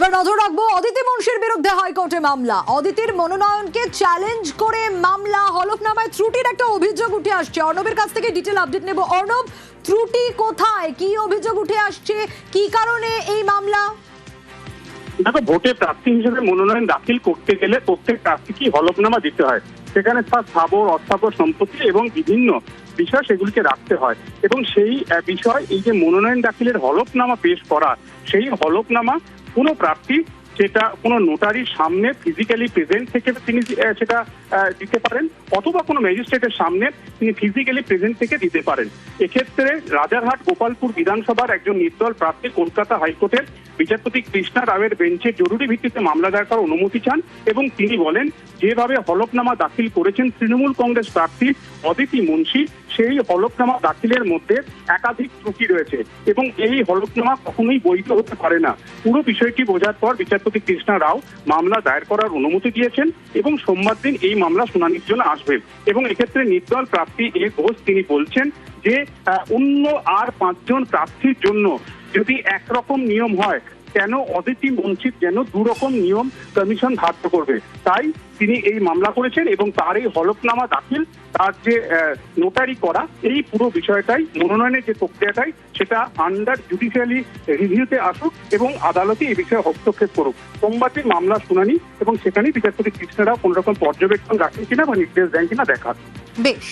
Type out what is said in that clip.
এবার নজর রাখবো অদিতি মুন্সির বিরুদ্ধে হাইকোর্টে মামলা। অদিতির মনোনয়নকে চ্যালেঞ্জ করে মামলা, হলফনামায় ত্রুটির একটা অভিযোগ উঠে আসছে। অর্ণবের কাছ থেকে ডিটেল আপডেট নেব। অর্ণব, ত্রুটি কোথায়, কি অভিযোগ উঠে আসছে, কি কারণে এই মামলা? দেখো, ভোটে প্রার্থী হিসেবে মনোনয়ন দাখিল করতে গেলে প্রত্যেক প্রার্থীকে হলফনামা দিতে হয়। সেখানে তার স্থাবর অস্থাবর সম্পত্তি এবং বিভিন্ন বিষয় সেগুলিকে রাখতে হয়, এবং সেই বিষয় এই যে মনোনয়ন দাখিলের হলফনামা পেশ করা, সেই হলফনামা কোনো প্রার্থী সেটা কোনো নোটারির সামনে ফিজিক্যালি প্রেজেন্ট থেকে তিনি সেটা দিতে পারেন, অথবা কোনো ম্যাজিস্ট্রেটের সামনে তিনি ফিজিক্যালি প্রেজেন্ট থেকে দিতে পারেন। এক্ষেত্রে রাজারহাট গোপালপুর বিধানসভার একজন নির্দল প্রার্থী কলকাতা হাইকোর্টের বিচারপতি কৃষ্ণা রাওয়ের বেঞ্চে জরুরি ভিত্তিতে মামলা দায়ের করার অনুমতি চান, এবং তিনি বলেন যেভাবে হলফনামা দাখিল করেছেন তৃণমূল কংগ্রেস প্রার্থী অদিতি মুন্সি, সেই হলফনামা দাখিলের মধ্যে একাধিক ত্রুটি রয়েছে এবং এই হলফনামা কখনোই বৈধ হতে পারে না। পুরো বিষয়টি বোঝার পর বিচারপতি কৃষ্ণা রাও মামলা দায়ের করার অনুমতি দিয়েছেন এবং সোমবার দিন এই মামলা শুনানির জন্য আসবেন। এবং এক্ষেত্রে নির্দল প্রার্থী এ ঘোষ তিনি বলছেন যে অন্য আর 5 জন প্রার্থীর জন্য যদি একরকম নিয়ম হয়, কেন অদিতি মুন্সির যেন দুরকম নিয়ম কমিশন ধার্য করবে। তাই তিনি এই মামলা করেছেন এবং তার এই হলফনামা দাখিল, তার যে নোটারি করা, এই পুরো বিষয়টাই মনোনয়নের যে প্রক্রিয়াটাই সেটা আন্ডার জুডিশিয়ালি রিভিউতে আসুক এবং আদালতে এই বিষয়ে হস্তক্ষেপ করুক। সোমবার দিন মামলা শুনানি, এবং সেখানেই বিচারপতি কৃষ্ণা রাও কোন রকম পর্যবেক্ষণ রাখেন কিনা বা নির্দেশ দেন কিনা দেখার। বেশ।